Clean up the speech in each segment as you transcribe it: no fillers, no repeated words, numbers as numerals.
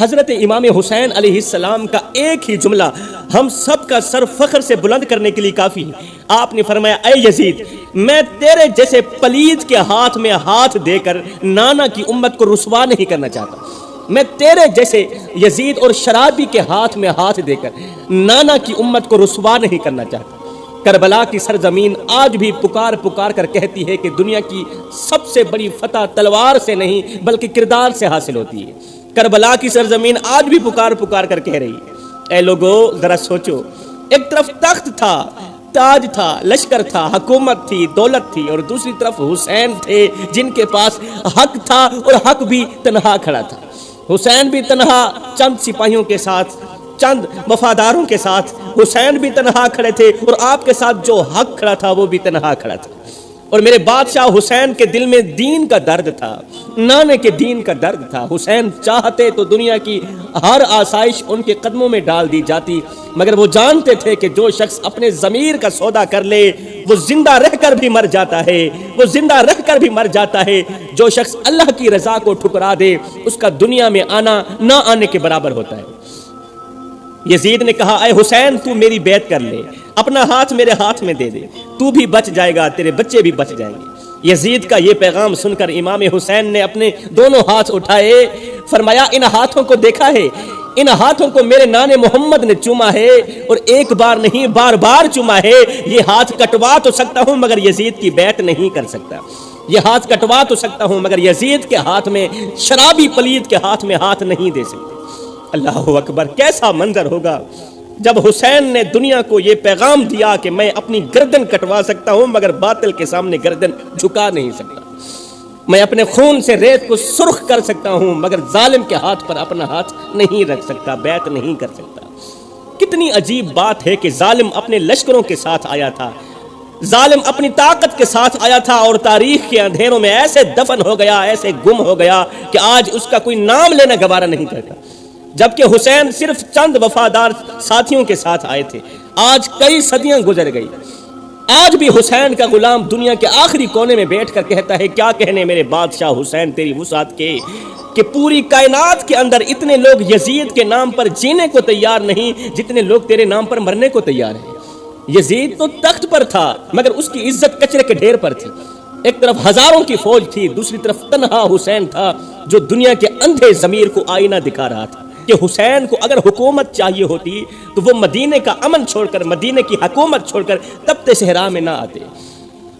حضرت امام حسین علیہ السلام کا ایک ہی جملہ ہم سب کا سر فخر سے بلند کرنے کے لیے کافی ہے۔ آپ نے فرمایا اے یزید، میں تیرے جیسے پلید کے ہاتھ میں ہاتھ دے کر نانا کی امت کو رسوا نہیں کرنا چاہتا، میں تیرے جیسے یزید اور شرابی کے ہاتھ میں ہاتھ دے کر نانا کی امت کو رسوا نہیں کرنا چاہتا۔ کربلا کی سرزمین آج بھی پکار پکار کر کہتی ہے کہ دنیا کی سب سے بڑی فتح تلوار سے نہیں بلکہ کردار سے حاصل ہوتی ہے۔ کربلا کی سرزمین آج بھی پکار پکار کر کہہ رہی ہے اے لوگو ذرا سوچو، ایک طرف تخت تھا، تاج تھا، لشکر تھا، حکومت تھی، دولت تھی، اور دوسری طرف حسین تھے جن کے پاس حق تھا اور حق بھی تنہا کھڑا تھا۔ حسین بھی تنہا چند سپاہیوں کے ساتھ، چند وفاداروں کے ساتھ، حسین بھی تنہا کھڑے تھے، اور آپ کے ساتھ جو حق کھڑا تھا وہ بھی تنہا کھڑا تھا۔ اور میرے بادشاہ حسین کے دل میں دین کا درد تھا، نانے کے دین کا درد تھا۔ حسین چاہتے تو دنیا کی ہر آسائش ان کے قدموں میں ڈال دی جاتی، مگر وہ جانتے تھے کہ جو شخص اپنے ضمیر کا سودا کر لے وہ زندہ رہ کر بھی مر جاتا ہے، وہ زندہ رہ کر بھی مر جاتا ہے۔ جو شخص اللہ کی رضا کو ٹھکرا دے اس کا دنیا میں آنا نہ آنے کے برابر ہوتا ہے۔ یزید نے کہا اے حسین، تو میری بیعت کر لے، اپنا ہاتھ میرے ہاتھ میں دے دے، تو بھی بچ جائے گا، تیرے بچے بھی بچ جائیں گے۔ یزید کا یہ پیغام سن کر امام حسین نے اپنے دونوں ہاتھ اٹھائے، فرمایا ان ہاتھوں کو دیکھا ہے، ان ہاتھوں کو میرے نانے محمد نے چوما ہے، اور ایک بار نہیں بار بار چوما ہے۔ یہ ہاتھ کٹوا تو سکتا ہوں مگر یزید کی بیعت نہیں کر سکتا، یہ ہاتھ کٹوا تو سکتا ہوں مگر یزید کے ہاتھ میں، شرابی پلید کے ہاتھ میں ہاتھ نہیں دے سکتے۔ اللہ اکبر، کیسا منظر ہوگا جب حسین نے دنیا کو یہ پیغام دیا کہ میں اپنی گردن کٹوا سکتا ہوں مگر باطل کے سامنے گردن جھکا نہیں سکتا، میں اپنے خون سے ریت کو سرخ کر سکتا ہوں مگر ظالم کے ہاتھ پر اپنا ہاتھ نہیں رکھ سکتا، بیعت نہیں کر سکتا۔ کتنی عجیب بات ہے کہ ظالم اپنے لشکروں کے ساتھ آیا تھا، ظالم اپنی طاقت کے ساتھ آیا تھا، اور تاریخ کے اندھیروں میں ایسے دفن ہو گیا، ایسے گم ہو گیا کہ آج اس کا کوئی نام لینا گوارا نہیں کرتا۔ جبکہ حسین صرف چند وفادار ساتھیوں کے ساتھ آئے تھے، آج کئی صدیاں گزر گئی، آج بھی حسین کا غلام دنیا کے آخری کونے میں بیٹھ کر کہتا ہے کیا کہنے میرے بادشاہ حسین تیری وسعت کے، کہ پوری کائنات کے اندر اتنے لوگ یزید کے نام پر جینے کو تیار نہیں جتنے لوگ تیرے نام پر مرنے کو تیار ہیں۔ یزید تو تخت پر تھا مگر اس کی عزت کچرے کے ڈھیر پر تھی۔ ایک طرف ہزاروں کی فوج تھی، دوسری طرف تنہا حسین تھا جو دنیا کے اندھے ضمیر کو آئینہ دکھا رہا تھا کہ حسین کو اگر حکومت چاہیے ہوتی تو وہ مدینے کا امن چھوڑ کر، مدینے کی حکومت چھوڑ کر تبت صحرا میں نہ آتے۔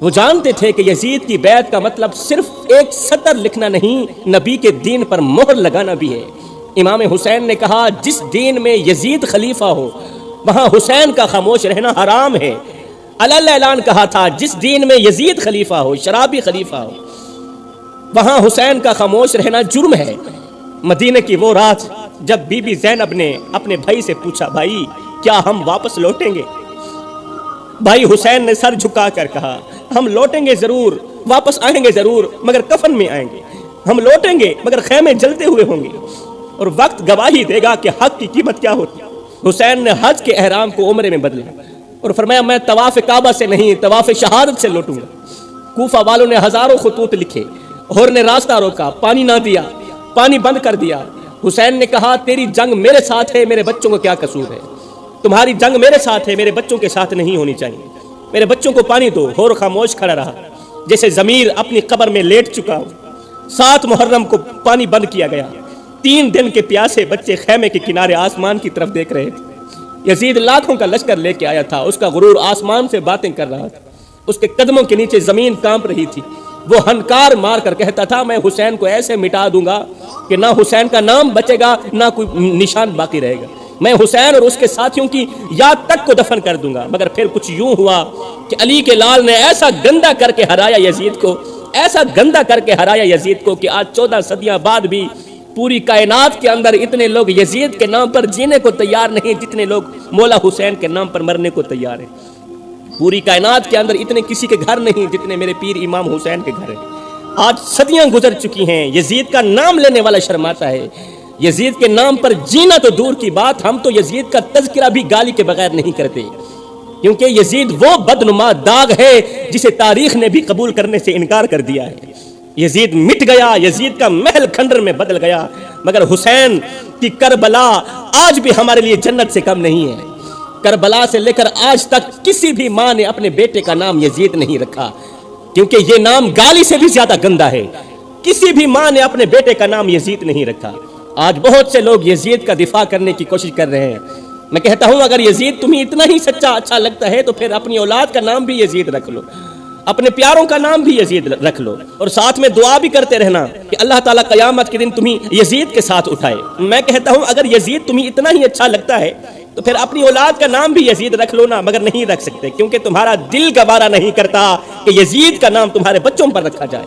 وہ جانتے تھے کہ یزید کی بیعت کا مطلب صرف ایک سطر لکھنا نہیں، نبی کے دین پر مہر لگانا بھی ہے۔ امام حسین نے کہا جس دین میں یزید خلیفہ ہو وہاں حسین کا خاموش رہنا حرام ہے۔ اللہ اعلان کہا تھا جس دین میں یزید خلیفہ ہو، شرابی خلیفہ ہو، وہاں حسین کا خاموش رہنا جرم ہے۔ مدینے کی وہ رات جب بی بی زینب نے اپنے بھائی سے پوچھا بھائی کیا ہم واپس لوٹیں گے، بھائی حسین نے سر جھکا کر کہا ہم لوٹیں گے ضرور، واپس آئیں گے ضرور مگر کفن میں آئیں گے، ہم لوٹیں گے مگر خیمے جلتے ہوئے ہوں گے، اور وقت گواہی دے گا کہ حق کی قیمت کیا ہوتی۔ حسین نے حج کے احرام کو عمرے میں بدلا اور فرمایا میں طواف کعبہ سے نہیں طواف شہادت سے لوٹوں گا۔ کوفہ والوں نے ہزاروں خطوط لکھے، ہور نے راستہ روکا، پانی نہ دیا، پانی بند کر دیا۔ حسین نے کہا تیری جنگ میرے ساتھ ہے، میرے بچوں کو کیا قصور ہے، تمہاری جنگ میرے ساتھ ہے، میرے بچوں کے ساتھ نہیں ہونی چاہیے، میرے بچوں کو پانی دو۔ ہور خاموش کھڑا رہا جیسے ضمیر اپنی قبر میں لیٹ چکا ہو۔ 7 محرم کو پانی بند کیا گیا، 3 دن کے پیاسے بچے خیمے کے کنارے آسمان کی طرف دیکھ رہے تھے۔ یزید لاکھوں کا لشکر لے کے آیا تھا، اس کا غرور آسمان سے باتیں کر رہا تھا، اس کے قدموں کے نیچے زمین کانپ رہی تھی۔ وہ ہنکار مار کر کہتا تھا میں حسین کو ایسے مٹا دوں گا کہ نہ حسین کا نام بچے گا نہ کوئی نشان باقی رہے گا، میں حسین اور اس کے ساتھیوں کی یاد تک کو دفن کر دوں گا۔ مگر پھر کچھ یوں ہوا کہ علی کے لال نے ایسا گندا کر کے ہرایا یزید کو، ایسا گندا کر کے ہرایا یزید کو کہ آج 14 صدیاں بعد بھی پوری کائنات کے اندر اتنے لوگ یزید کے نام پر جینے کو تیار نہیں جتنے لوگ مولا حسین کے نام پر مرنے کو تیار ہیں۔ پوری کائنات کے اندر اتنے کسی کے گھر نہیں جتنے میرے پیر امام حسین کے گھر ہیں۔ آج صدیاں گزر چکی ہیں، یزید کا نام لینے والا شرماتا ہے، یزید کے نام پر جینا تو دور کی بات، ہم تو یزید کا تذکرہ بھی گالی کے بغیر نہیں کرتے، کیونکہ یزید وہ بدنما داغ ہے جسے تاریخ نے بھی قبول کرنے سے انکار کر دیا ہے۔ یزید مٹ گیا، یزید کا محل کھنڈر میں بدل گیا، مگر حسین کی کربلا آج بھی ہمارے لیے جنت سے کم نہیں ہے۔ کربلا سے لے کر آج تک کسی بھی ماں نے اپنے بیٹے کا نام یزید نہیں رکھا، کیونکہ یہ نام گالی سے بھی زیادہ گندا ہے۔ کسی بھی ماں نے اپنے بیٹے کا نام یزید نہیں رکھا۔ آج بہت سے لوگ یزید کا دفاع کرنے کی کوشش کر رہے ہیں۔ میں کہتا ہوں اگر یزید تمہیں اتنا ہی سچا اچھا لگتا ہے تو پھر اپنی اولاد کا نام بھی یزید رکھ لو، اپنے پیاروں کا نام بھی یزید رکھ لو، اور ساتھ میں دعا بھی کرتے رہنا کہ اللہ تعالیٰ قیامت کے دن تمہیں یزید کے ساتھ اٹھائے۔ میں کہتا ہوں اگر یزید تمہیں اتنا ہی اچھا لگتا ہے تو پھر اپنی اولاد کا نام بھی یزید رکھ لو نا، مگر نہیں رکھ سکتے کیونکہ تمہارا دل گوارا نہیں کرتا کہ یزید کا نام تمہارے بچوں پر رکھا جائے۔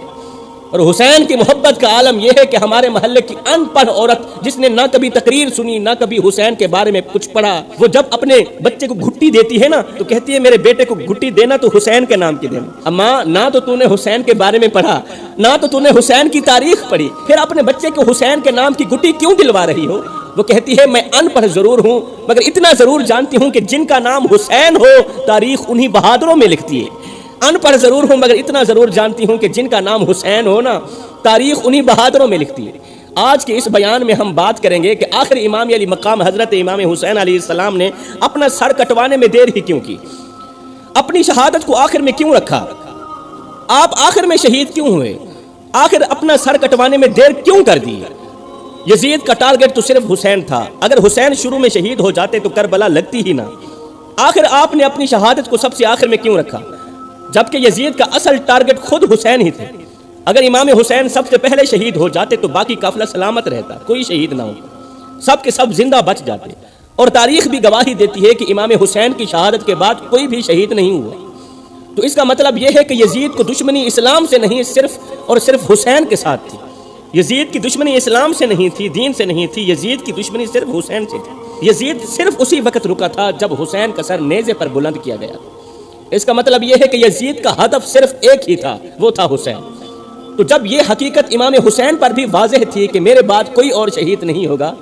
اور حسین کی محبت کا عالم یہ ہے کہ ہمارے محلے کی ان پڑھ عورت جس نے نہ کبھی تقریر سنی نہ کبھی حسین کے بارے میں کچھ پڑھا، وہ جب اپنے بچے کو گھٹی دیتی ہے نا تو کہتی ہے میرے بیٹے کو گھٹی دینا تو حسین کے نام کی دینا۔ اماں نہ تو نے حسین کے بارے میں پڑھا نہ تو نے حسین کی تاریخ پڑھی، پھر اپنے بچے کو حسین کے نام کی گھٹی کیوں دلوا رہی ہو؟ وہ کہتی ہے میں ان پڑھ ضرور ہوں مگر اتنا ضرور جانتی ہوں کہ جن کا نام حسین ہو تاریخ انہی بہادروں میں لکھتی ہے۔ ان پڑھ ضرور ہوں مگر اتنا ضرور جانتی ہوں کہ جن کا نام حسین ہو نا تاریخ انہی بہادروں میں لکھتی ہے۔ آج کے اس بیان میں ہم بات کریں گے کہ آخر امام علی مقام حضرت امام حسین علیہ السلام نے اپنا سر کٹوانے میں دیر ہی کیوں کی؟ اپنی شہادت کو آخر میں کیوں رکھا؟ آپ آخر میں شہید کیوں ہوئے؟ آخر اپنا سر کٹوانے میں دیر کیوں کر دی؟ یزید کا ٹارگٹ تو صرف حسین تھا، اگر حسین شروع میں شہید ہو جاتے تو کربلا لگتی ہی نہ۔ آخر آپ نے اپنی شہادت کو سب سے آخر میں کیوں رکھا جبکہ یزید کا اصل ٹارگٹ خود حسین ہی تھے؟ اگر امام حسین سب سے پہلے شہید ہو جاتے تو باقی قافلہ سلامت رہتا، کوئی شہید نہ ہوتا، سب کے سب زندہ بچ جاتے، اور تاریخ بھی گواہی دیتی ہے کہ امام حسین کی شہادت کے بعد کوئی بھی شہید نہیں ہوا۔ تو اس کا مطلب یہ ہے کہ یزید کو دشمنی اسلام سے نہیں صرف اور صرف حسین کے ساتھ تھی۔ یزید کی دشمنی اسلام سے نہیں تھی، دین سے نہیں تھی، یزید کی دشمنی صرف حسین سے تھی۔ یزید صرف اسی وقت رکا تھا جب حسین کا سر نیزے پر بلند کیا گیا۔ اس کا مطلب یہ ہے کہ یزید کا ہدف صرف ایک ہی تھا، وہ تھا حسین۔ تو جب یہ حقیقت امام حسین پر بھی واضح تھی کہ میرے بعد کوئی اور شہید نہیں ہوگا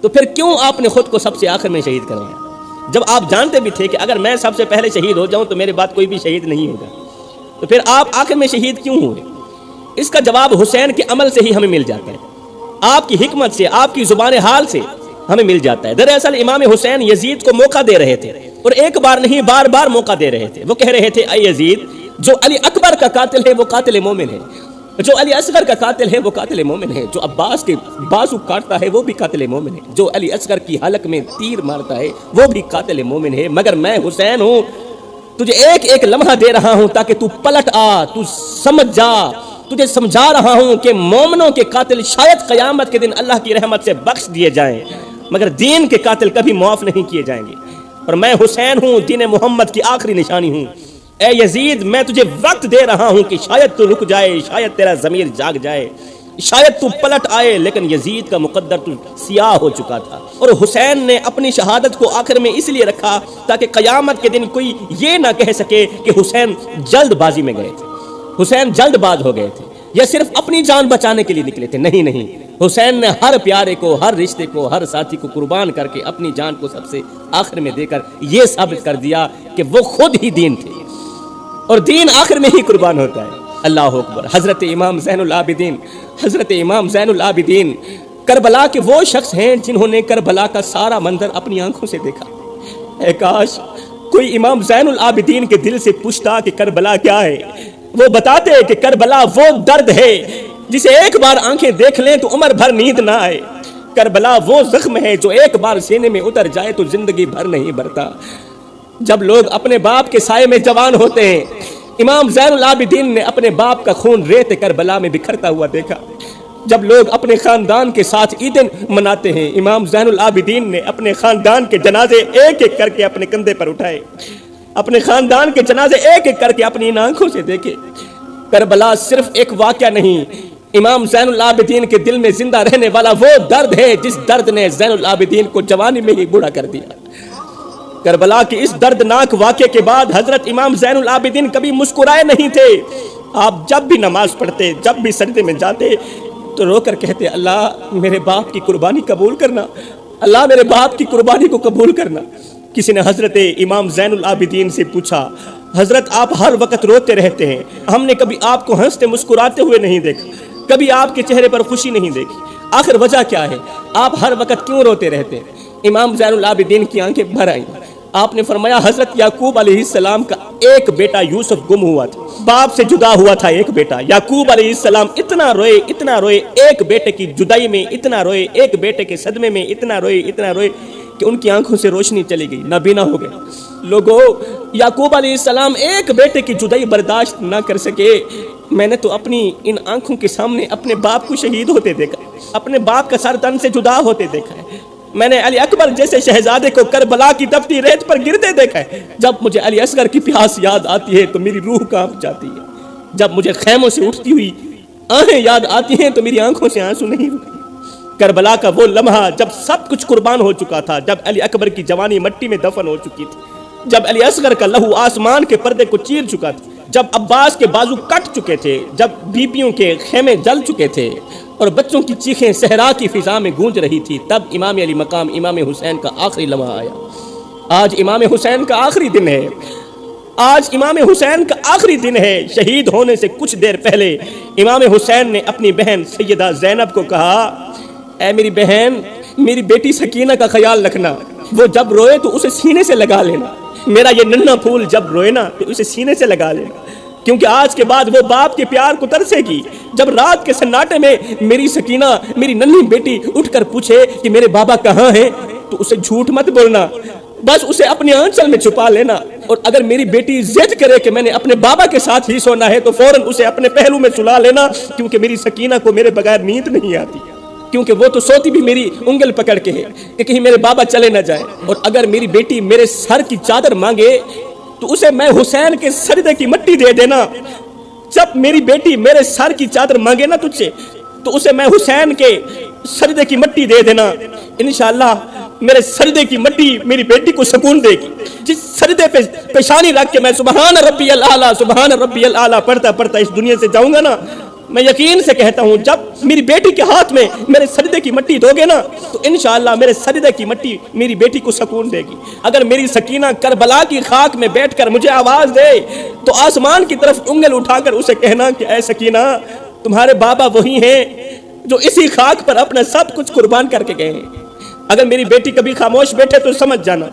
تو پھر کیوں آپ نے خود کو سب سے آخر میں شہید کروایا؟ جب آپ جانتے بھی تھے کہ اگر میں سب سے پہلے شہید ہو جاؤں تو میرے بعد کوئی بھی شہید نہیں ہوگا، تو پھر آپ آخر میں شہید کیوں ہوئے؟ اس کا جواب حسین کے عمل سے ہی ہمیں مل جاتا ہے، آپ کی حکمت سے، آپ کی زبان حال سے ہمیں مل جاتا ہے۔ دراصل امام حسین یزید کو موقع دے رہے تھے، اور ایک بار نہیں بار بار موقع دے رہے تھے۔ وہ کہہ رہے تھے اے یزید، جو علی اکبر کا قاتل ہے وہ قاتل مومن ہے، جو علی اصغر کا قاتل ہے وہ قاتل مومن ہے، جو عباس کے بازو کاٹتا ہے وہ بھی قاتل مومن ہے، جو علی اصغر کی حلق میں تیر مارتا ہے وہ بھی قاتل مومن ہے، مگر میں حسین ہوں، تجھے ایک ایک لمحہ دے رہا ہوں تاکہ تو پلٹ آ، تو سمجھ جا، تجھے سمجھا رہا ہوں کہ مومنوں کے قاتل شاید قیامت کے دن اللہ کی رحمت سے بخش دیے جائیں، مگر دین کے قاتل کبھی معاف نہیں کیے جائیں گے، اور میں حسین ہوں، دین محمد کی آخری نشانی ہوں۔ اے یزید، میں تجھے وقت دے رہا ہوں کہ شاید تو رک جائے، شاید تیرا ضمیر جاگ جائے، شاید تو پلٹ آئے، لیکن یزید کا مقدر تو سیاہ ہو چکا تھا۔ اور حسین نے اپنی شہادت کو آخر میں اس لیے رکھا تاکہ قیامت کے دن کوئی یہ نہ کہہ سکے کہ حسین جلد بازی میں گئے تھے، حسین جلد باز ہو گئے تھے یا صرف اپنی جان بچانے کے لیے نکلے تھے۔ نہیں نہیں، حسین نے ہر پیارے کو، ہر رشتے کو، ہر ساتھی کو قربان کر کے اپنی جان کو سب سے آخر میں دے کر یہ ثابت کر دیا کہ وہ خود ہی دین تھے، اور دین آخر میں ہی قربان ہوتا ہے۔ اللہ اکبر۔ حضرت امام زین العابدین، حضرت امام زین العابدین کربلا کے وہ شخص ہیں جنہوں نے کربلا کا سارا منظر اپنی آنکھوں سے دیکھا۔ اے کاش کوئی امام زین العابدین کے دل سے پوچھتا کہ کربلا کیا ہے، وہ بتاتے کہ کربلا وہ درد ہے جسے ایک بار آنکھیں دیکھ لیں تو عمر بھر نیند نہ آئے، کربلا وہ زخم ہے جو ایک بار سینے میں اتر جائے تو زندگی بھر نہیں بھرتا۔ جب لوگ اپنے باپ کے سائے میں جوان ہوتے ہیں، امام زین العابدین نے اپنے باپ کا خون ریت کربلا میں بکھرتا ہوا دیکھا۔ جب لوگ اپنے خاندان کے ساتھ عیدیں مناتے ہیں، امام زین العابدین نے اپنے خاندان کے جنازے ایک ایک کر کے اپنے کندھے پر اٹھائے، اپنے خاندان کے جنازے ایک ایک کر کے اپنی ان آنکھوں سے دیکھے۔ کربلا صرف ایک واقعہ نہیں، امام زین العابدین کے دل میں زندہ رہنے والا وہ درد ہے جس درد نے زین العابدین کو جوانی میں ہی بوڑھا کر دیا۔ کربلا کے اس دردناک واقعے کے بعد حضرت امام زین العابدین کبھی مسکرائے نہیں تھے۔ آپ جب بھی نماز پڑھتے، جب بھی سجدے میں جاتے تو رو کر کہتے اللہ میرے باپ کی قربانی قبول کرنا، اللہ میرے باپ کی قربانی کو قبول کرنا۔ کسی نے حضرت امام زین العابدین سے پوچھا حضرت آپ ہر وقت روتے رہتے ہیں، ہم نے کبھی آپ کو ہنستے مسکراتے ہوئے نہیں دیکھا، کبھی آپ کے چہرے پر خوشی نہیں دیکھی، آخر وجہ کیا ہے؟ آپ ہر وقت کیوں روتے رہتے ہیں؟ امام زین العابدین کی آنکھیں بھر آئیں، آپ نے فرمایا حضرت یعقوب علیہ السلام کا ایک بیٹا یوسف گم ہوا تھا، باپ سے جدا ہوا تھا ایک بیٹا، یعقوب علیہ السلام اتنا روئے ایک بیٹے کی جدائی میں، اتنا روئے ایک بیٹے کے صدمے میں، اتنا روئے کہ ان کی آنکھوں سے روشنی چلی گئی، نابینا ہو گئے۔ لوگوں، یعقوب علیہ السلام ایک بیٹے کی جدائی برداشت نہ کر سکے، میں نے تو اپنی ان آنکھوں کے سامنے اپنے باپ کو شہید ہوتے دیکھا، اپنے باپ کا سر تن سے جدا ہوتے دیکھا ہے، میں نے علی اکبر جیسے شہزادے کو کربلا کی تپتی ریت پر گرتے دیکھا ہے۔ جب مجھے علی اصغر کی پیاس یاد آتی ہے تو میری روح کانپ جاتی ہے، جب مجھے خیموں سے اٹھتی ہوئی آہیں یاد آتی ہیں تو میری آنکھوں سے آنسو نہیں رکتے۔ کربلا کا وہ لمحہ جب سب کچھ قربان ہو چکا تھا، جب علی اکبر کی جوانی مٹی میں دفن ہو چکی تھی، جب علی اصغر کا لہو آسمان کے پردے کو چیر چکا تھا، جب عباس کے بازو کٹ چکے تھے، جب بیبیوں کے خیمے جل چکے تھے اور بچوں کی چیخیں صحرا کی فضا میں گونج رہی تھی، تب امام علی مقام امام حسین کا آخری لمحہ آیا۔ آج امام حسین کا آخری دن ہے، آج امام حسین کا آخری دن ہے۔ شہید ہونے سے کچھ دیر پہلے امام حسین نے اپنی بہن سیدہ زینب کو کہا، اے میری بہن، میری بیٹی سکینہ کا خیال رکھنا، وہ جب روئے تو اسے سینے سے لگا لینا، میرا یہ ننھا پھول جب روئے نا تو اسے سینے سے لگا لینا، کیونکہ آج کے بعد وہ باپ کے پیار کو ترسے گی۔ جب رات کے سناٹے میں میری سکینہ، میری ننھی بیٹی اٹھ کر پوچھے کہ میرے بابا کہاں ہیں، تو اسے جھوٹ مت بولنا، بس اسے اپنے آنچل میں چھپا لینا، اور اگر میری بیٹی ضد کرے کہ میں نے اپنے بابا کے ساتھ ہی سونا ہے تو فوراً اسے اپنے پہلو میں سلا لینا، کیونکہ میری سکینہ کو میرے بغیر نیند نہیں آتی، کیونکہ وہ تو سوتی بھی میری انگل پکڑ کے ہے کہ کہیں میرے بابا چلے نہ جائے۔ اور اگر میری بیٹی میرے سر کی چادر مانگے تو اسے میں حسین کے سجدے کی مٹی دے دینا۔ جب میری بیٹی میرے سر کی چادر مانگے نا تجھ سے تو اسے میں حسین کے سجدے کی مٹی دے دینا، انشاءاللہ میرے سجدے کی مٹی میری بیٹی کو سکون دے گی۔ جس سجدے پہ پیشانی رکھ کے میں سبحان ربی الاعلیٰ سبحان ربی الاعلیٰ پڑھتا اس دنیا سے جاؤں گا نا، میں یقین سے کہتا ہوں جب میری بیٹی کے ہاتھ میں میرے سجدے کی مٹی دو گے نا تو انشاءاللہ میرے سجدے کی مٹی میری بیٹی کو سکون دے گی۔ اگر میری سکینہ کربلا کی خاک میں بیٹھ کر مجھے آواز دے تو آسمان کی طرف انگل اٹھا کر اسے کہنا کہ اے سکینہ، تمہارے بابا وہی ہیں جو اسی خاک پر اپنا سب کچھ قربان کر کے گئے ہیں۔ اگر میری بیٹی کبھی خاموش بیٹھے تو سمجھ جانا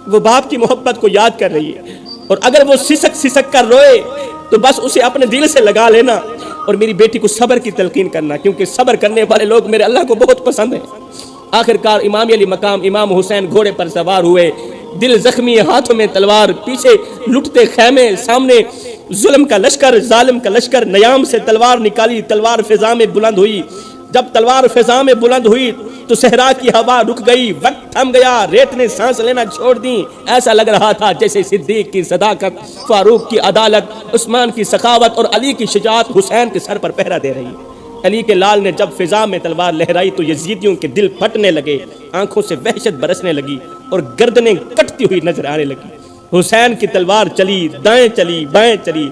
وہ باپ کی محبت کو یاد کر رہی ہے، اور اگر وہ سسک کر روئے تو بس اسے اپنے دل سے لگا لینا، اور میری بیٹی کو صبر کی تلقین کرنا، کیونکہ صبر کرنے والے لوگ میرے اللہ کو بہت پسند ہیں۔ آخر کار امام علی مقام امام حسین گھوڑے پر سوار ہوئے، دل زخمی، ہاتھوں میں تلوار، پیچھے لٹتے خیمے، سامنے ظلم کا لشکر، ظالم کا لشکر، نیام سے تلوار نکالی، تلوار فضا میں بلند ہوئی۔ جب تلوار فضا میں بلند ہوئی تو صحرا کی ہوا رک گئی، وقت تھم گیا، ریت نے سانس لینا چھوڑ دی، ایسا لگ رہا تھا جیسے صدیق کی صداقت، فاروق کی عدالت، عثمان کی سخاوت اور علی کی شجاعت حسین کے سر پر پہرا دے رہی ہے۔ علی کے لال نے جب فضا میں تلوار لہرائی تو یزیدیوں کے دل پھٹنے لگے، آنکھوں سے وحشت برسنے لگی اور گردنیں کٹتی ہوئی نظر آنے لگی۔ حسین کی تلوار چلی، دائیں چلی، بائیں چلی،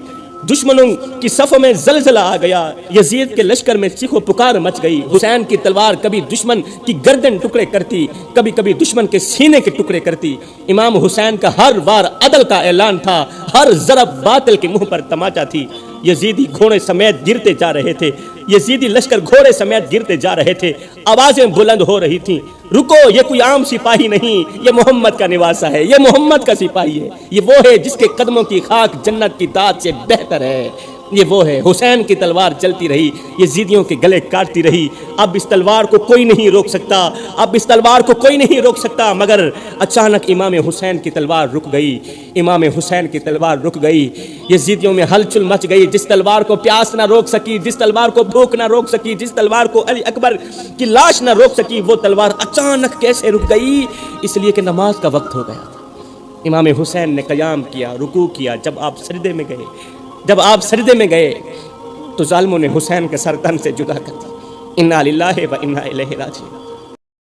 دشمنوں کی صف میں زلزلہ آ گیا، یزید کے لشکر میں چیخ و پکار مچ گئی۔ حسین کی تلوار کبھی دشمن کی گردن ٹکڑے کرتی، کبھی دشمن کے سینے کے ٹکڑے کرتی۔ امام حسین کا ہر وار عدل کا اعلان تھا، ہر ضرب باطل کے منہ پر تماچا تھی۔ یزیدی گھوڑے سمیت گرتے جا رہے تھے، یزیدی لشکر گھوڑے سمیت گرتے جا رہے تھے، آوازیں بلند ہو رہی تھیں، رکو، یہ کوئی عام سپاہی نہیں، یہ محمد کا نواسا ہے، یہ محمد کا سپاہی ہے، یہ وہ ہے جس کے قدموں کی خاک جنت کی داد سے بہتر ہے، یہ وہ ہے۔ حسین کی تلوار چلتی رہی، یزیدیوں کے گلے کاٹتی رہی۔ اب اس تلوار کو کوئی نہیں روک سکتا، اب اس تلوار کو کوئی نہیں روک سکتا، مگر اچانک امام حسین کی تلوار رک گئی، امام حسین کی تلوار رک گئی۔ یزیدیوں میں ہلچل مچ گئی، جس تلوار کو پیاس نہ روک سکی، جس تلوار کو بھوک نہ روک سکی، جس تلوار کو علی اکبر کی لاش نہ روک سکی، وہ تلوار اچانک کیسے رک گئی؟ اس لیے کہ نماز کا وقت ہو گیا تھا۔ امام حسین نے قیام کیا، رکوع کیا۔ جب آپ سجدے میں گئے، جب آپ سجدے میں گئے تو ظالموں نے حسین کے سر تن سے جدا کر دیا۔ انا للہ و انا الیہ راجعون۔